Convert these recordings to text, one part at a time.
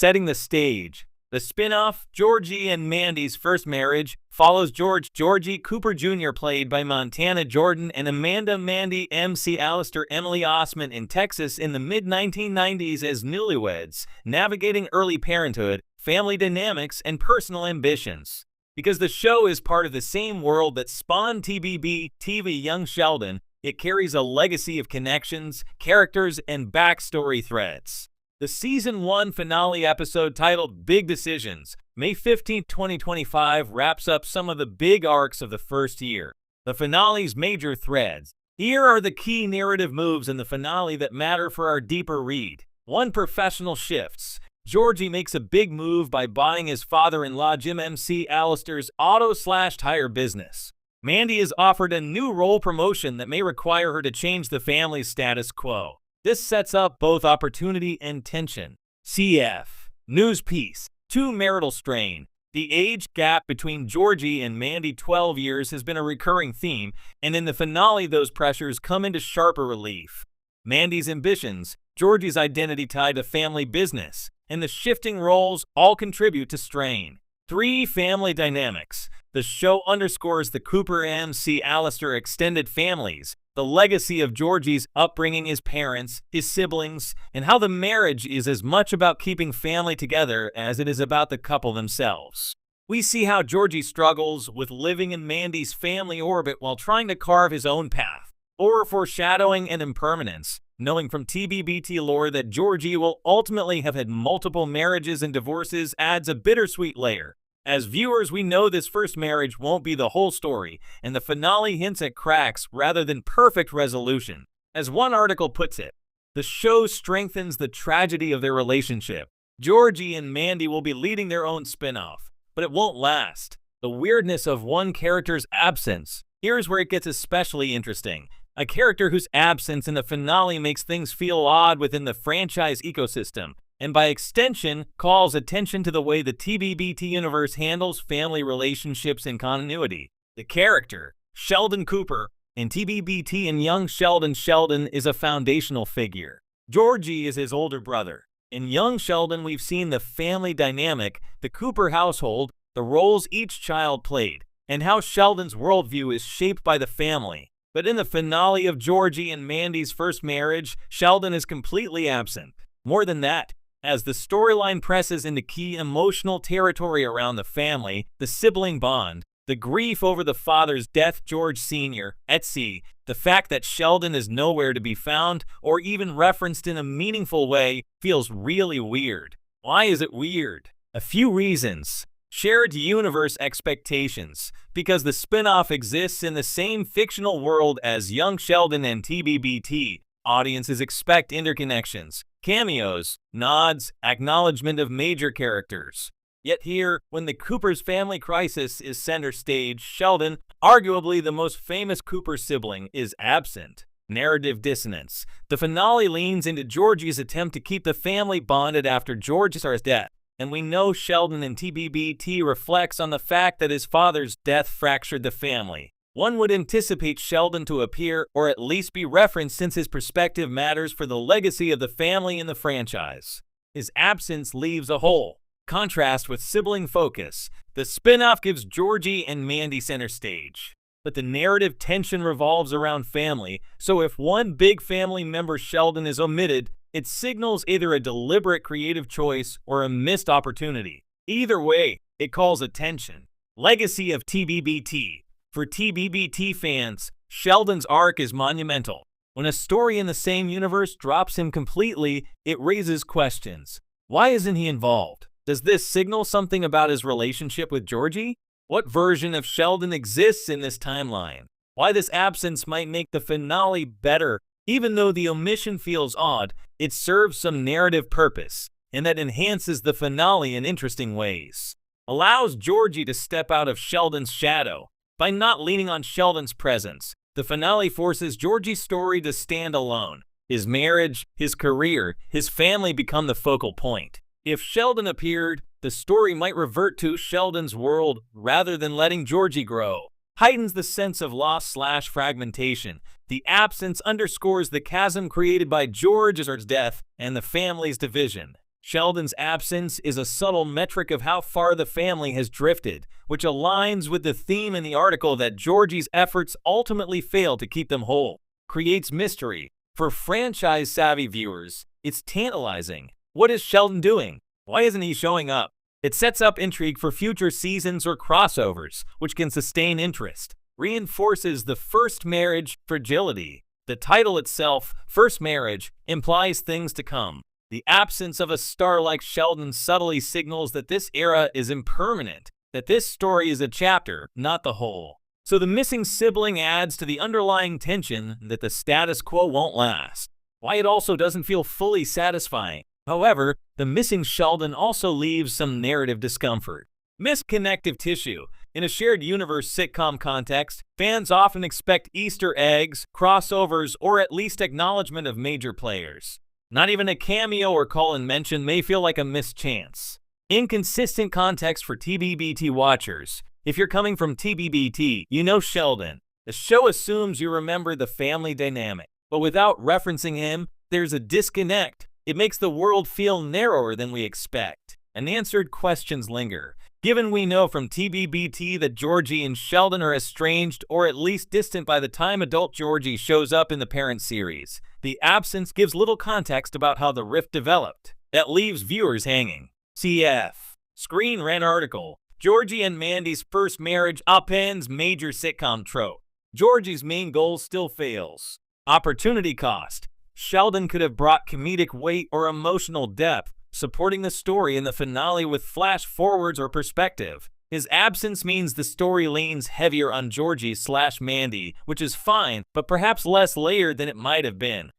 Setting the stage. The spin-off, Georgie and Mandy's First Marriage, follows Georgie Cooper Jr., played by Montana Jordan, and Amanda Mandy MC Allister Emily Osment in Texas in the mid-1990s as newlyweds, navigating early parenthood, family dynamics, and personal ambitions. Because the show is part of the same world that spawned TBB TV Young Sheldon, it carries a legacy of connections, characters, and backstory threads. The Season 1 finale episode, titled Big Decisions, May 15, 2025, wraps up some of the big arcs of the first year. The finale's major threads. Here are the key narrative moves in the finale that matter for our deeper read. 1. Professional shifts. Georgie makes a big move by buying his father-in-law Jim MC Allister's auto/tire business. Mandy is offered a new role promotion that may require her to change the family's status quo. This sets up both opportunity and tension. CF. News piece. 2. Marital strain. The age gap between Georgie and Mandy, 12 years, has been a recurring theme, and in the finale those pressures come into sharper relief. Mandy's ambitions, Georgie's identity tied to family business, and the shifting roles all contribute to strain. 3. Family dynamics. The show underscores the Cooper MC Allister extended families, the legacy of Georgie's upbringing, his parents, his siblings, and how the marriage is as much about keeping family together as it is about the couple themselves. We see how Georgie struggles with living in Mandy's family orbit while trying to carve his own path. Or foreshadowing and impermanence, knowing from TBBT lore that Georgie will ultimately have had multiple marriages and divorces adds a bittersweet layer. As viewers, we know this first marriage won't be the whole story, and the finale hints at cracks rather than perfect resolution. As one article puts it, the show strengthens the tragedy of their relationship. Georgie and Mandy will be leading their own spin-off, but it won't last. The weirdness of one character's absence. Here's where it gets especially interesting. A character whose absence in the finale makes things feel odd within the franchise ecosystem, and by extension, calls attention to the way the TBBT universe handles family relationships and continuity. The character, Sheldon Cooper, in TBBT and Young Sheldon. Sheldon is a foundational figure. Georgie is his older brother. In Young Sheldon, we've seen the family dynamic, the Cooper household, the roles each child played, and how Sheldon's worldview is shaped by the family. But in the finale of Georgie and Mandy's First Marriage, Sheldon is completely absent. More than that, as the storyline presses into key emotional territory around the family, the sibling bond, the grief over the father's death, George Sr., etc., the fact that Sheldon is nowhere to be found or even referenced in a meaningful way feels really weird. Why is it weird? A few reasons. Shared universe expectations. Because the spin-off exists in the same fictional world as Young Sheldon and TBBT, audiences expect interconnections, cameos, nods, acknowledgement of major characters. Yet here, when the Cooper's family crisis is center stage, Sheldon, arguably the most famous Cooper sibling, is absent. Narrative dissonance. The finale leans into Georgie's attempt to keep the family bonded after George's death, and we know Sheldon in TBBT reflects on the fact that his father's death fractured the family. One would anticipate Sheldon to appear or at least be referenced since his perspective matters for the legacy of the family in the franchise. His absence leaves a hole. Contrast with sibling focus. The spin-off gives Georgie and Mandy center stage. But the narrative tension revolves around family, so if one big family member, Sheldon, is omitted, it signals either a deliberate creative choice or a missed opportunity. Either way, it calls attention. Legacy of TBBT. For TBBT fans, Sheldon's arc is monumental. When a story in the same universe drops him completely, it raises questions. Why isn't he involved? Does this signal something about his relationship with Georgie? What version of Sheldon exists in this timeline? Why this absence might make the finale better? Even though the omission feels odd, it serves some narrative purpose, and that enhances the finale in interesting ways. Allows Georgie to step out of Sheldon's shadow. By not leaning on Sheldon's presence, the finale forces Georgie's story to stand alone. His marriage, his career, his family become the focal point. If Sheldon appeared, the story might revert to Sheldon's world rather than letting Georgie grow. Heightens the sense of loss/fragmentation. The absence underscores the chasm created by George's death and the family's division. Sheldon's absence is a subtle metric of how far the family has drifted, which aligns with the theme in the article that Georgie's efforts ultimately fail to keep them whole. Creates mystery. For franchise-savvy viewers, it's tantalizing. What is Sheldon doing? Why isn't he showing up? It sets up intrigue for future seasons or crossovers, which can sustain interest. Reinforces the first marriage fragility. The title itself, First Marriage, implies things to come. The absence of a star like Sheldon subtly signals that this era is impermanent, that this story is a chapter, not the whole. So the missing sibling adds to the underlying tension that the status quo won't last. Why it also doesn't feel fully satisfying. However, the missing Sheldon also leaves some narrative discomfort. Missed connective tissue. In a shared universe sitcom context, fans often expect Easter eggs, crossovers, or at least acknowledgement of major players. Not even a cameo or call-in mention may feel like a missed chance. Inconsistent context for TBBT watchers. If you're coming from TBBT, you know Sheldon. The show assumes you remember the family dynamic, but without referencing him, there's a disconnect. It makes the world feel narrower than we expect. Unanswered questions linger. Given we know from TBBT that Georgie and Sheldon are estranged or at least distant by the time adult Georgie shows up in the parent series, the absence gives little context about how the rift developed. That leaves viewers hanging. CF. Screen Rant article. Georgie and Mandy's first marriage upends major sitcom trope. Georgie's main goal still fails. Opportunity cost. Sheldon could have brought comedic weight or emotional depth, supporting the story in the finale with flash forwards or perspective. His absence means the story leans heavier on Georgie/Mandy, which is fine, but perhaps less layered than it might have been.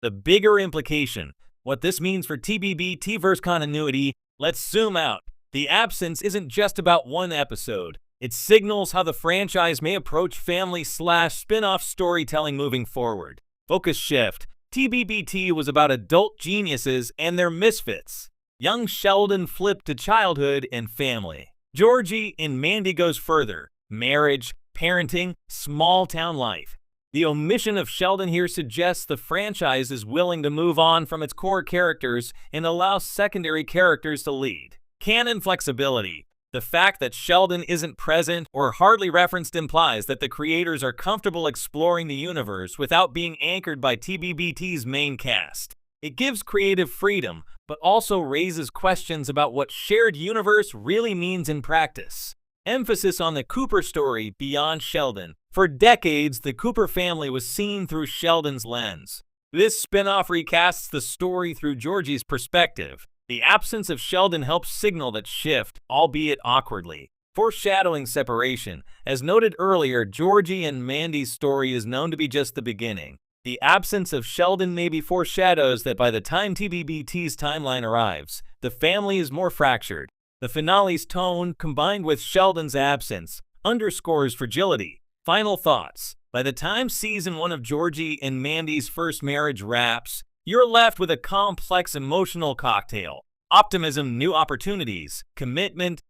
The bigger implication. What this means for TBBT-verse continuity, let's zoom out. The absence isn't just about one episode. It signals how the franchise may approach family/spin-off storytelling moving forward. Focus shift. TBBT was about adult geniuses and their misfits. Young Sheldon flipped to childhood and family. Georgie in Mandy goes further. Marriage, parenting, small-town life. The omission of Sheldon here suggests the franchise is willing to move on from its core characters and allow secondary characters to lead. Canon flexibility. The fact that Sheldon isn't present or hardly referenced implies that the creators are comfortable exploring the universe without being anchored by TBBT's main cast. It gives creative freedom, but also raises questions about what shared universe really means in practice. Emphasis on the Cooper story beyond Sheldon. For decades, the Cooper family was seen through Sheldon's lens. This spin-off recasts the story through Georgie's perspective. The absence of Sheldon helps signal that shift, albeit awkwardly. Foreshadowing separation. As noted earlier, Georgie and Mandy's story is known to be just the beginning. The absence of Sheldon maybe foreshadows that by the time TBBT's timeline arrives, the family is more fractured. The finale's tone, combined with Sheldon's absence, underscores fragility. Final thoughts. By the time season 1 of Georgie and Mandy's first marriage wraps, you're left with a complex emotional cocktail. Optimism, new opportunities, commitment,